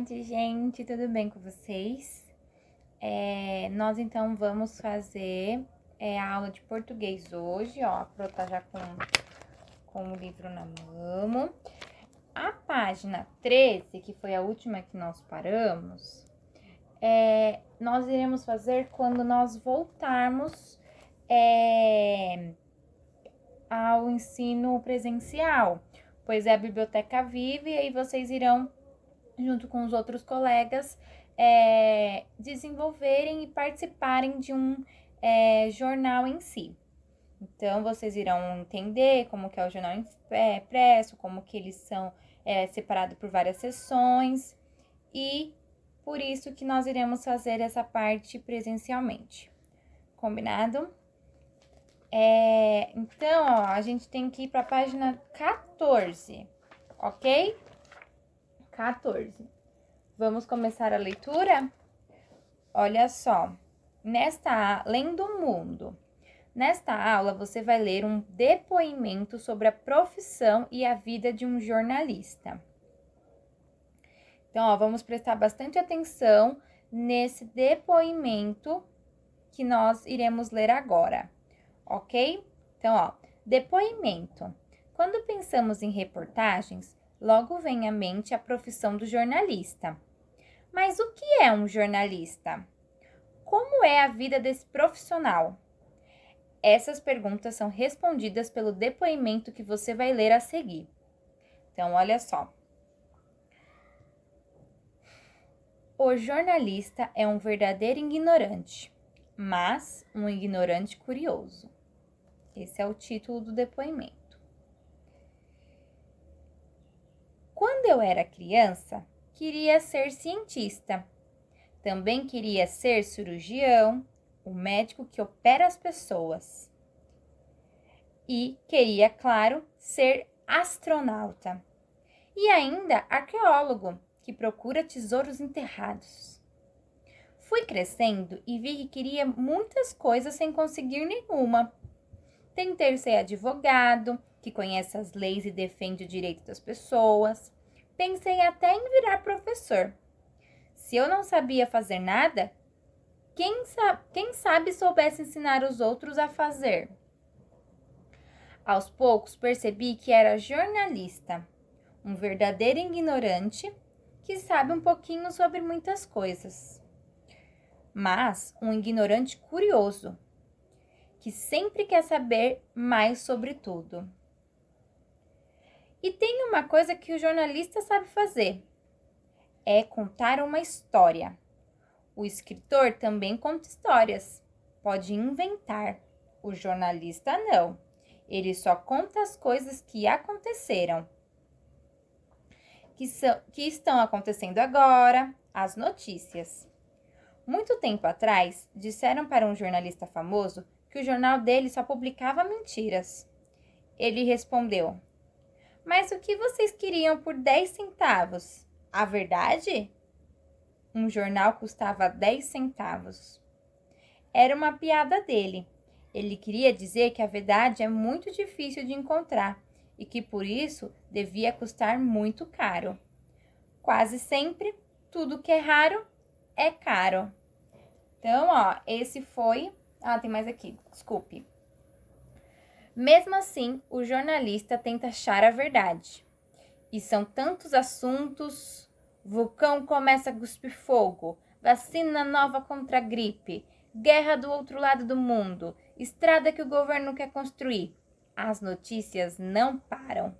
tarde, gente, tudo bem com vocês? Nós então vamos fazer a aula de português hoje, ó. A Pro tá já com o livro na mão. A página 13, que foi a última que nós paramos, nós iremos fazer quando nós voltarmos ao ensino presencial, pois a biblioteca vive e aí vocês irão, junto com os outros colegas, desenvolverem e participarem de um jornal em si. Então, vocês irão entender como que é o jornal impresso, como que eles são separados por várias seções, e por isso que nós iremos fazer essa parte presencialmente. Combinado? Então, ó, a gente tem que ir para a página 14, ok? 14. Vamos começar a leitura? Olha só, Lendo o Mundo. Nesta aula, você vai ler um depoimento sobre a profissão e a vida de um jornalista. Então, ó, vamos prestar bastante atenção nesse depoimento que nós iremos ler agora, ok? Então, ó, depoimento. Quando pensamos em reportagens, logo vem à mente a profissão do jornalista. Mas o que é um jornalista? Como é a vida desse profissional? Essas perguntas são respondidas pelo depoimento que você vai ler a seguir. Então, olha só. O jornalista é um verdadeiro ignorante, mas um ignorante curioso. Esse é o título do depoimento. Quando eu era criança, queria ser cientista. Também queria ser cirurgião, o médico que opera as pessoas. E queria, claro, ser astronauta. E ainda arqueólogo, que procura tesouros enterrados. Fui crescendo e vi que queria muitas coisas sem conseguir nenhuma. Tentei ser advogado, que conhece as leis e defende o direito das pessoas. Pensei até em virar professor. Se eu não sabia fazer nada, quem sabe soubesse ensinar os outros a fazer? Aos poucos percebi que era jornalista, um verdadeiro ignorante que sabe um pouquinho sobre muitas coisas, mas um ignorante curioso, que sempre quer saber mais sobre tudo. E tem uma coisa que o jornalista sabe fazer, é contar uma história. O escritor também conta histórias, pode inventar. O jornalista não, ele só conta as coisas que aconteceram, que estão acontecendo agora, as notícias. Muito tempo atrás, disseram para um jornalista famoso que o jornal dele só publicava mentiras. Ele respondeu: "Mas o que vocês queriam por 10 centavos? A verdade?" Um jornal custava 10 centavos. Era uma piada dele. Ele queria dizer que a verdade é muito difícil de encontrar e que por isso devia custar muito caro. Quase sempre, tudo que é raro é caro. Então, ó, esse foi... tem mais aqui, desculpe. Mesmo assim, o jornalista tenta achar a verdade. E são tantos assuntos... Vulcão começa a cuspir fogo, vacina nova contra a gripe, guerra do outro lado do mundo, estrada que o governo quer construir. As notícias não param.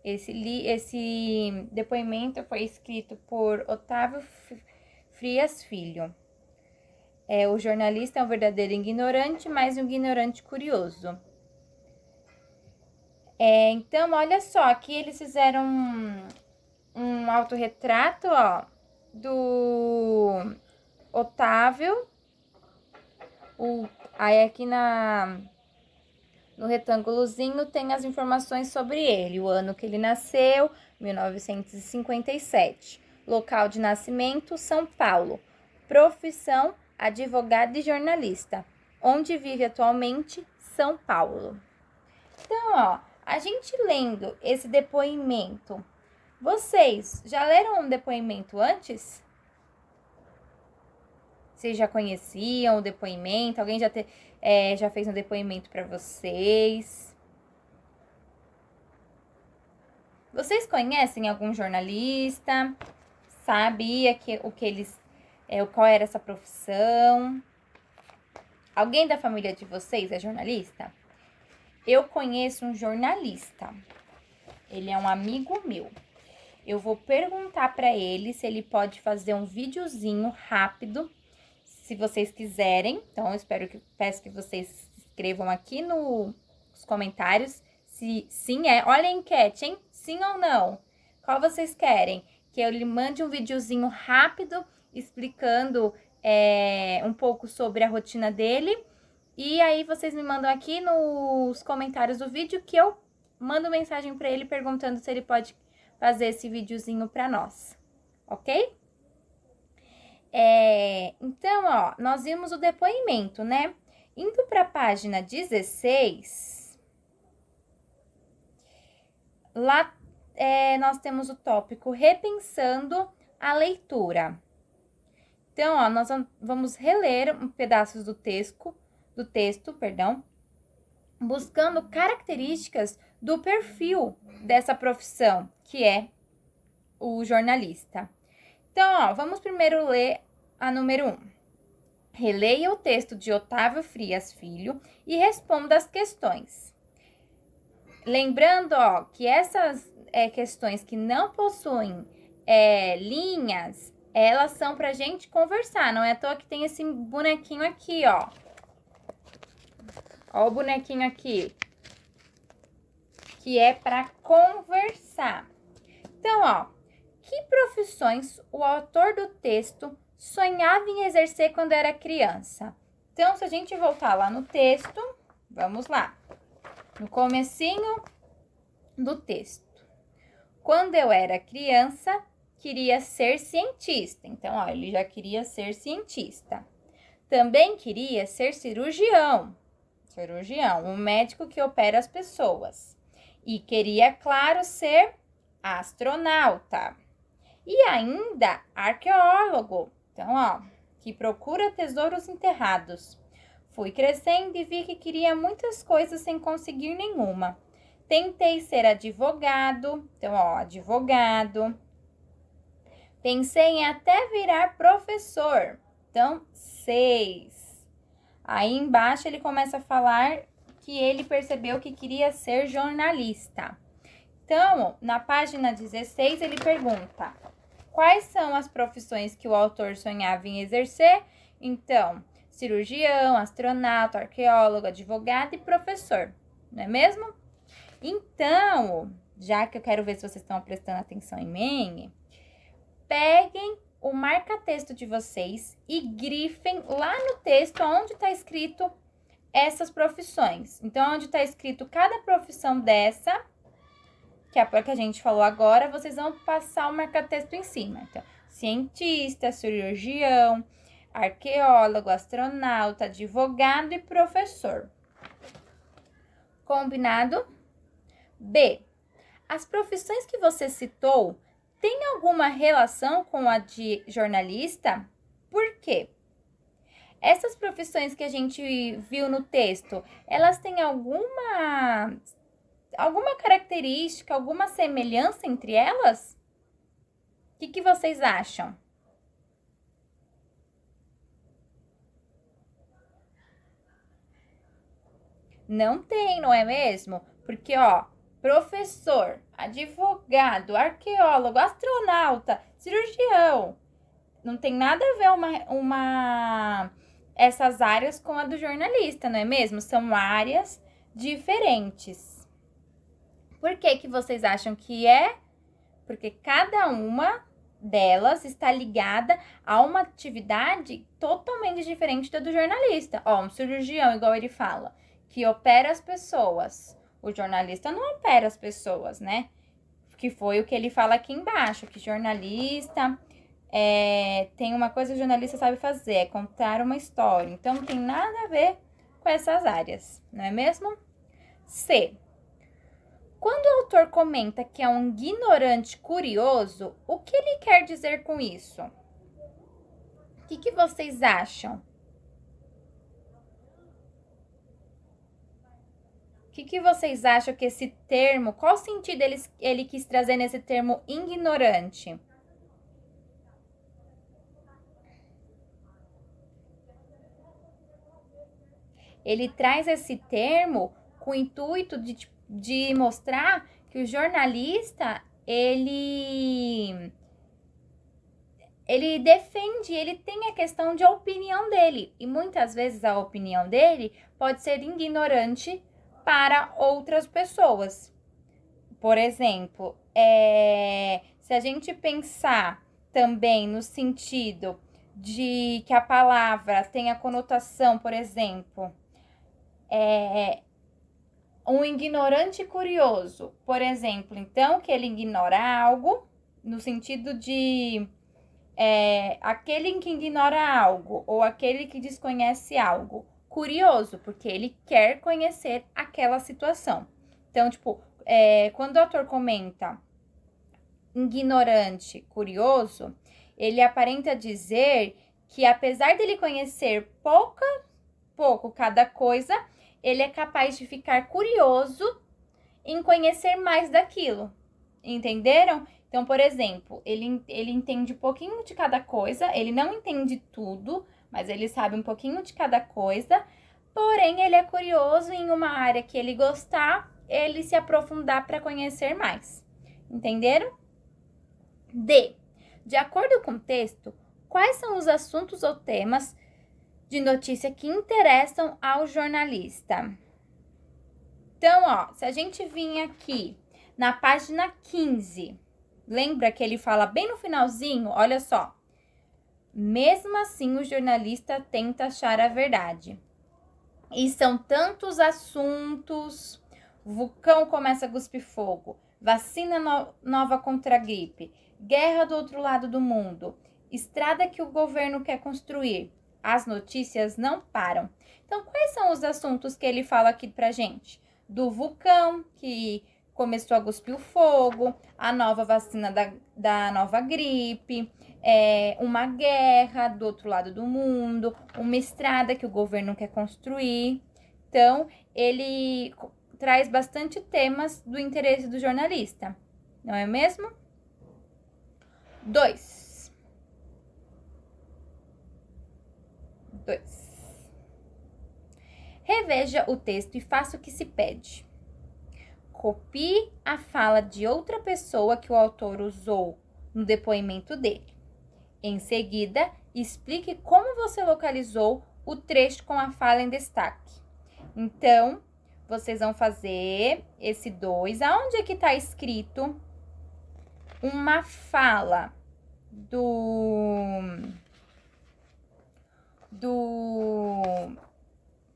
Esse depoimento foi escrito por Otávio Frias Filho. O jornalista é um verdadeiro ignorante, mas um ignorante curioso. Então, olha só, aqui eles fizeram um autorretrato, ó, do Otávio. Aí aqui no retângulozinho tem as informações sobre ele. O ano que ele nasceu, 1957. Local de nascimento, São Paulo. Profissão, advogado e jornalista. Onde vive atualmente, São Paulo. Então, ó, a gente lendo esse depoimento Vocês já leram um depoimento antes? Vocês já conheciam o depoimento? Alguém já fez um depoimento para vocês? Vocês conhecem algum jornalista? Sabia qual era essa profissão? Alguém da família de vocês é jornalista? Eu conheço um jornalista. Ele é um amigo meu. Eu vou perguntar para ele se ele pode fazer um videozinho rápido, se vocês quiserem. Então, peço que vocês escrevam aqui nos comentários se sim olha a enquete, hein? Sim ou não? Qual vocês querem? Que eu lhe mande um videozinho rápido explicando um pouco sobre a rotina dele. E aí vocês me mandam aqui nos comentários do vídeo que eu mando mensagem para ele perguntando se ele pode fazer esse videozinho para nós, ok? Então, ó, nós vimos o depoimento, né? Indo para a página 16, lá nós temos o tópico Repensando a Leitura. Então, ó, nós vamos reler pedaços do texto, buscando características do perfil dessa profissão, que é o jornalista. Então, ó, vamos primeiro ler a número 1. Releia o texto de Otávio Frias Filho e responda as questões. Lembrando, ó, que essas questões que não possuem linhas, elas são pra gente conversar. Não é à toa que tem esse bonequinho aqui, ó. Ó o bonequinho aqui, que é para conversar. Então, ó, que profissões o autor do texto sonhava em exercer quando era criança? Então, se a gente voltar lá no texto, vamos lá. No comecinho do texto. Quando eu era criança, queria ser cientista. Então, ó, ele já queria ser cientista. Também queria ser cirurgião, um médico que opera as pessoas. E queria, claro, ser astronauta. E ainda arqueólogo. Então, ó, que procura tesouros enterrados. Fui crescendo e vi que queria muitas coisas sem conseguir nenhuma. Tentei ser advogado. Então, ó, advogado. Pensei em até virar professor. Então, 6. Aí embaixo ele começa a falar que ele percebeu que queria ser jornalista. Então, na página 16, ele pergunta: quais são as profissões que o autor sonhava em exercer? Então, cirurgião, astronauta, arqueólogo, advogado e professor, não é mesmo? Então, já que eu quero ver se vocês estão prestando atenção em mim, peguem o marca-texto de vocês e grifem lá no texto onde está escrito essas profissões. Então, onde está escrito cada profissão dessa, que é a que a gente falou agora, vocês vão passar o marca-texto em cima. Então, cientista, cirurgião, arqueólogo, astronauta, advogado e professor. Combinado? B. As profissões que você citou têm alguma relação com a de jornalista? Por quê? Essas profissões que a gente viu no texto, elas têm alguma característica, alguma semelhança entre elas? O que vocês acham? Não tem, não é mesmo? Porque, ó, professor, advogado, arqueólogo, astronauta, cirurgião, não tem nada a ver essas áreas com a do jornalista, não é mesmo? São áreas diferentes. Por que vocês acham que é? Porque cada uma delas está ligada a uma atividade totalmente diferente da do jornalista. Ó, um cirurgião, igual ele fala, que opera as pessoas. O jornalista não opera as pessoas, né? Que foi o que ele fala aqui embaixo, que jornalista tem uma coisa que o jornalista sabe fazer, é contar uma história. Então, não tem nada a ver com essas áreas, não é mesmo? C. Quando o autor comenta que é um ignorante curioso, o que ele quer dizer com isso? O que vocês acham? O que vocês acham que esse termo, qual sentido ele quis trazer nesse termo ignorante? Ele traz esse termo com o intuito de mostrar que o jornalista, ele defende, ele tem a questão de opinião dele. E muitas vezes a opinião dele pode ser ignorante para outras pessoas. Por exemplo, se a gente pensar também no sentido de que a palavra tem a conotação, por exemplo, um ignorante curioso, por exemplo, então, que ele ignora algo, no sentido de aquele que ignora algo, ou aquele que desconhece algo, curioso, porque ele quer conhecer aquela situação. Então, tipo, quando o autor comenta ignorante, curioso, ele aparenta dizer que apesar dele conhecer pouco cada coisa, ele é capaz de ficar curioso em conhecer mais daquilo. Entenderam? Então, por exemplo, ele entende um pouquinho de cada coisa, ele não entende tudo, mas ele sabe um pouquinho de cada coisa, porém ele é curioso em uma área que ele gostar, ele se aprofundar para conhecer mais. Entenderam? D. De acordo com o texto, quais são os assuntos ou temas de notícia que interessam ao jornalista? Então, ó, se a gente vir aqui na página 15, lembra que ele fala bem no finalzinho? Olha só. Mesmo assim, o jornalista tenta achar a verdade. E são tantos assuntos. Vulcão começa a cuspir fogo. Vacina nova contra a gripe. Guerra do outro lado do mundo. Estrada que o governo quer construir. As notícias não param. Então, quais são os assuntos que ele fala aqui pra gente? Do vulcão, que começou a cuspir o fogo, a nova vacina da nova gripe, uma guerra do outro lado do mundo, uma estrada que o governo quer construir. Então, ele traz bastante temas do interesse do jornalista, não é mesmo? 2. Reveja o texto e faça o que se pede. Copie a fala de outra pessoa que o autor usou no depoimento dele. Em seguida, explique como você localizou o trecho com a fala em destaque. Então, vocês vão fazer esse 2. Aonde é que está escrito uma fala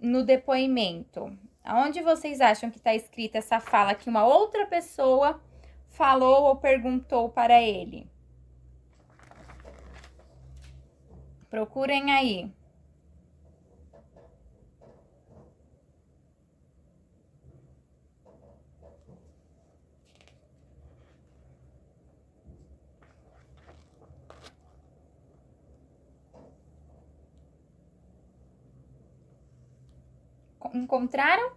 no depoimento? Aonde vocês acham que está escrita essa fala que uma outra pessoa falou ou perguntou para ele? Procurem aí. Encontraram?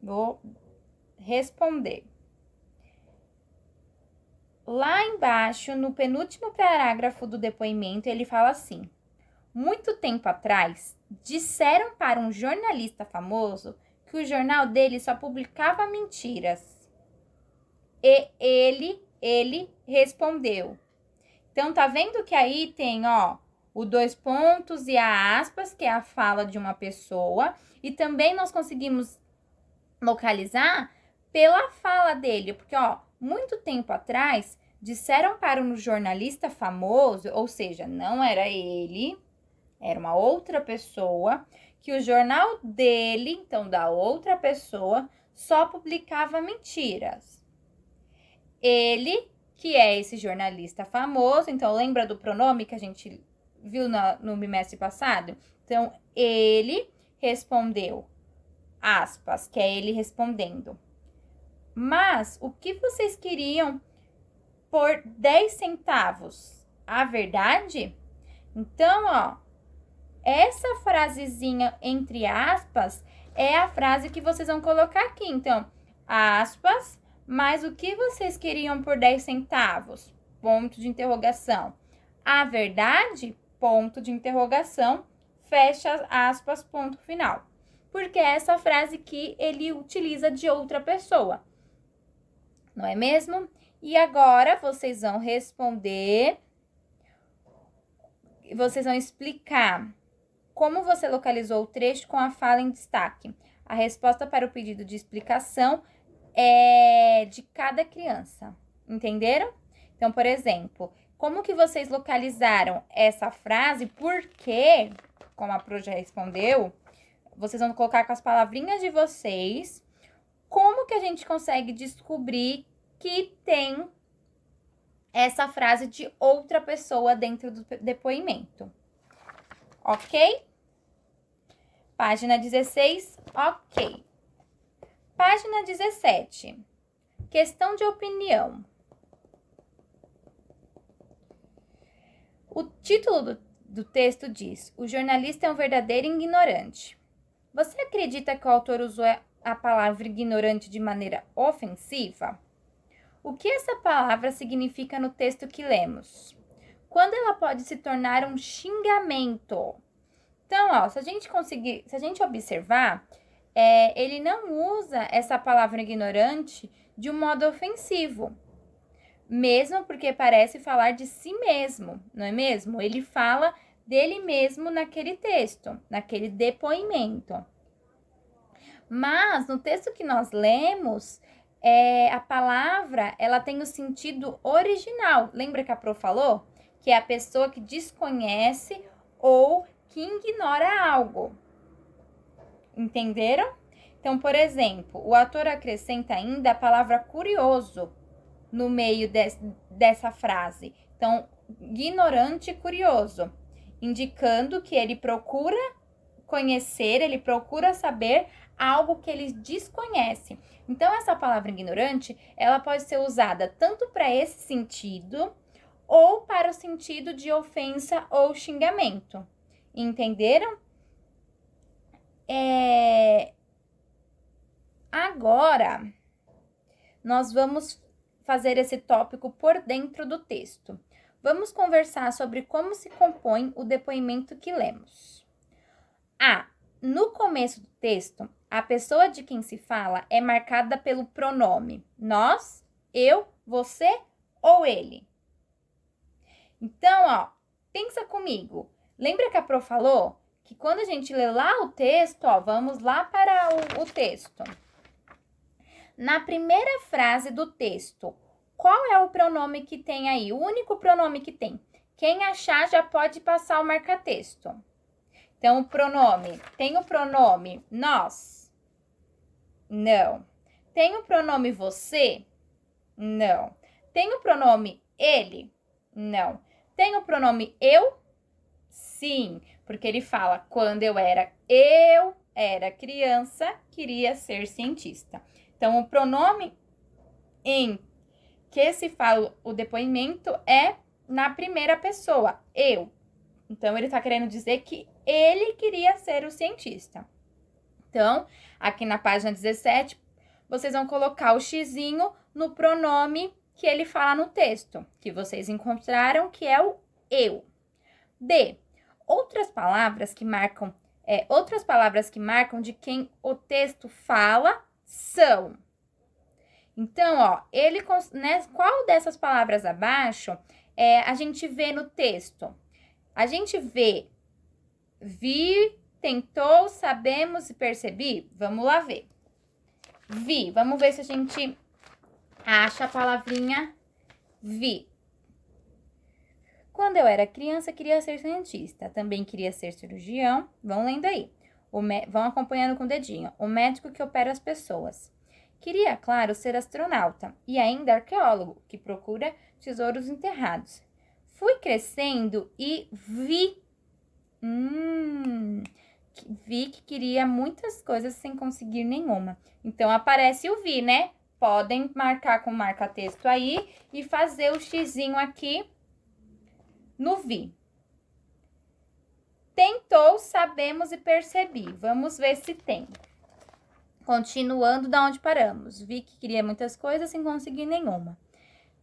Vou responder. Lá embaixo, no penúltimo parágrafo do depoimento, ele fala assim: muito tempo atrás, disseram para um jornalista famoso que o jornal dele só publicava mentiras. E ele respondeu. Então, tá vendo que aí tem, ó, o 2 pontos e a aspas, que é a fala de uma pessoa. E também nós conseguimos localizar pela fala dele, porque, ó, muito tempo atrás, disseram para um jornalista famoso, ou seja, não era ele, era uma outra pessoa, que o jornal dele, então da outra pessoa, só publicava mentiras. Ele, que é esse jornalista famoso, então lembra do pronome que a gente viu no bimestre passado? Então, ele respondeu aspas, que é ele respondendo. Mas o que vocês queriam por 10 centavos? A verdade? Então, ó, essa frasezinha entre aspas é a frase que vocês vão colocar aqui. Então, aspas, mas o que vocês queriam por 10 centavos? Ponto de interrogação. A verdade? Ponto de interrogação. Fecha aspas, ponto final. Porque é essa frase que ele utiliza de outra pessoa. Não é mesmo? E agora vocês vão responder. Vocês vão explicar como você localizou o trecho com a fala em destaque. A resposta para o pedido de explicação é de cada criança. Entenderam? Então, por exemplo, como que vocês localizaram essa frase? Porque, como a Pro já respondeu, vocês vão colocar com as palavrinhas de vocês. Como que a gente consegue descobrir que tem essa frase de outra pessoa dentro do depoimento? Ok? Página 16, ok. Página 17. Questão de opinião. O título do texto diz: o jornalista é um verdadeiro ignorante. Você acredita que o autor usou a palavra ignorante de maneira ofensiva? O que essa palavra significa no texto que lemos? Quando ela pode se tornar um xingamento? Então, ó, se a gente observar, ele não usa essa palavra ignorante de um modo ofensivo. Mesmo porque parece falar de si mesmo, não é mesmo? Ele fala dele mesmo naquele texto, naquele depoimento. Mas no texto que nós lemos, a palavra ela tem o sentido original. Lembra que a Pro falou? Que é a pessoa que desconhece ou que ignora algo. Entenderam? Então, por exemplo, o autor acrescenta ainda a palavra curioso no meio dessa frase. Então, ignorante e curioso, indicando que ele procura conhecer, ele procura saber algo que ele desconhece. Então, essa palavra ignorante, ela pode ser usada tanto para esse sentido ou para o sentido de ofensa ou xingamento. Entenderam? Agora, nós vamos fazer esse tópico por dentro do texto. Vamos conversar sobre como se compõe o depoimento que lemos. No começo do texto, a pessoa de quem se fala é marcada pelo pronome nós, eu, você ou ele. Então, ó, pensa comigo. Lembra que a Pro falou que quando a gente lê lá o texto, ó, vamos lá para o texto. Na primeira frase do texto, qual é o pronome que tem aí? O único pronome que tem. Quem achar já pode passar o marca-texto. Então, o pronome, tem o pronome nós? Não. Tem o pronome você? Não. Tem o pronome ele? Não. Tem o pronome eu? Sim, porque ele fala, quando eu era criança, queria ser cientista. Então, o pronome em que se fala o depoimento é na primeira pessoa, eu. Então, ele está querendo dizer que ele queria ser o cientista. Então, aqui na página 17, vocês vão colocar o xizinho no pronome que ele fala no texto, que vocês encontraram, que é o eu. B. Outras palavras que marcam de quem o texto fala são. Então, ó, qual dessas palavras abaixo a gente vê no texto? A gente vê vi, tentou, sabemos e percebi? Vamos lá ver. Vi, vamos ver se a gente acha a palavrinha vi. Quando eu era criança, queria ser cientista. Também queria ser cirurgião. Vão lendo aí. Vão acompanhando com o dedinho. O médico que opera as pessoas. Queria, claro, ser astronauta. E ainda arqueólogo, que procura tesouros enterrados. Fui crescendo e vi. Vi que queria muitas coisas sem conseguir nenhuma. Então, aparece o vi, né? Podem marcar com marca-texto aí e fazer o xizinho aqui no vi. Tentou, sabemos e percebi. Vamos ver se tem. Continuando da onde paramos. Vi que queria muitas coisas sem conseguir nenhuma.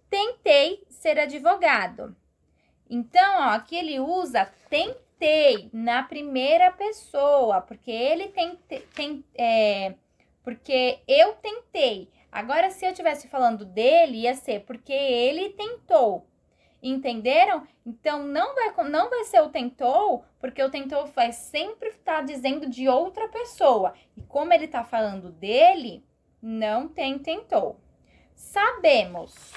Tentei ser advogado. Então, ó, aqui ele usa tentei na primeira pessoa, porque ele porque eu tentei. Agora, se eu estivesse falando dele, ia ser porque ele tentou. Entenderam? Então, não vai ser o tentou, porque o tentou vai sempre estar dizendo de outra pessoa. E como ele está falando dele, não tem tentou. Sabemos.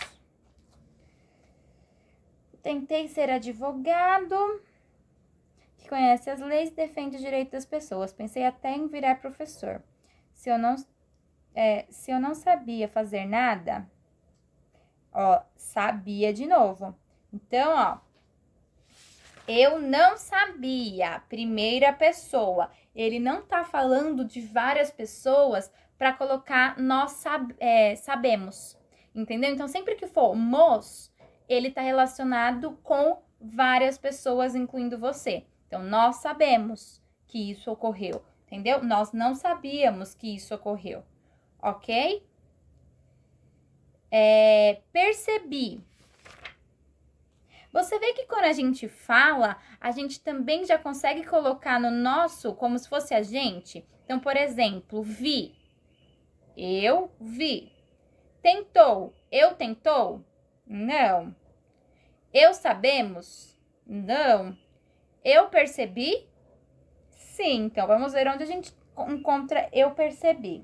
Tentei ser advogado, que conhece as leis e defende o direito das pessoas. Pensei até em virar professor. Se eu não sabia fazer nada, ó, sabia de novo. Então, ó, eu não sabia, primeira pessoa. Ele não tá falando de várias pessoas para colocar nós sabemos, entendeu? Então, sempre que for mos, ele tá relacionado com várias pessoas, incluindo você. Então, nós sabemos que isso ocorreu, entendeu? Nós não sabíamos que isso ocorreu, ok? Percebi. Você vê que quando a gente fala, a gente também já consegue colocar no nosso como se fosse a gente. Então, por exemplo, vi. Eu vi. Tentou. Eu tentou? Não. Eu sabemos? Não. Eu percebi? Sim. Então, vamos ver onde a gente encontra eu percebi.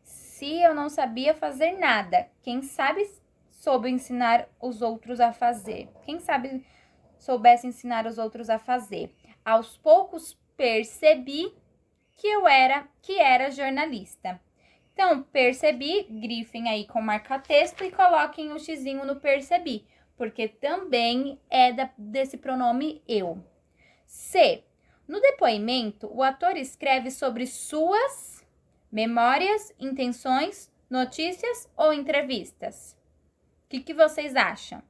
Se eu não sabia fazer nada, quem sabe soube ensinar os outros a fazer? Quem sabe soubesse ensinar os outros a fazer? Aos poucos percebi que era jornalista. Então, percebi, grifem aí com marca-texto e coloquem o xizinho no percebi, porque também é desse pronome eu. C. No depoimento, o ator escreve sobre suas memórias, intenções, notícias ou entrevistas? O que vocês acham?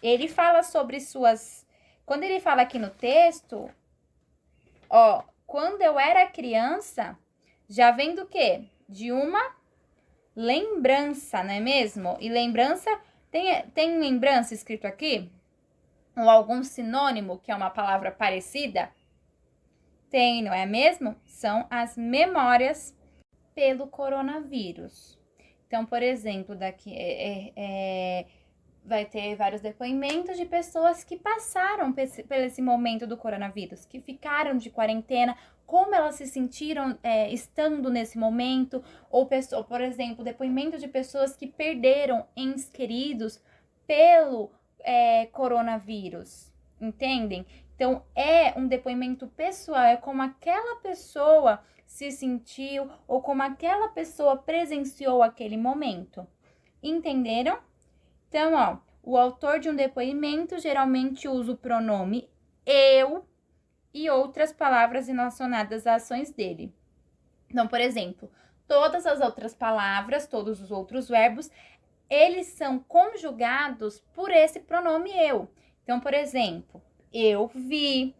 Ele fala sobre suas... Quando ele fala aqui no texto, ó, quando eu era criança, já vem do quê? De uma lembrança, não é mesmo? E lembrança, tem lembrança escrito aqui? Ou algum sinônimo, que é uma palavra parecida? Tem, não é mesmo? São as memórias pelo coronavírus. Então, por exemplo, daqui vai ter vários depoimentos de pessoas que passaram por esse momento do coronavírus, que ficaram de quarentena, como elas se sentiram estando nesse momento, ou, por exemplo, depoimento de pessoas que perderam entes queridos pelo coronavírus, entendem? Então, é um depoimento pessoal, é como aquela pessoa se sentiu ou como aquela pessoa presenciou aquele momento. Entenderam? Então, ó, o autor de um depoimento geralmente usa o pronome eu e outras palavras relacionadas às ações dele. Então, por exemplo, todas as outras palavras, todos os outros verbos, eles são conjugados por esse pronome eu. Então, por exemplo, eu vi,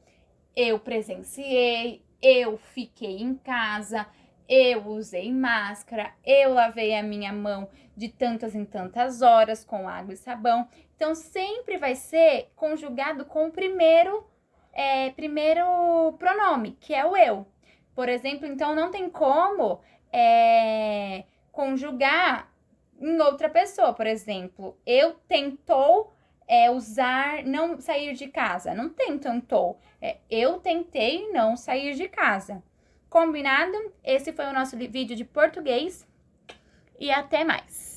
eu presenciei, eu fiquei em casa, eu usei máscara, eu lavei a minha mão de tantas em tantas horas com água e sabão. Então, sempre vai ser conjugado com o primeiro pronome, que é o eu. Por exemplo, então, não tem como conjugar em outra pessoa. Por exemplo, eu tentou não sair de casa. Não tem tentou. Eu tentei não sair de casa. Combinado? Esse foi o nosso vídeo de português e até mais.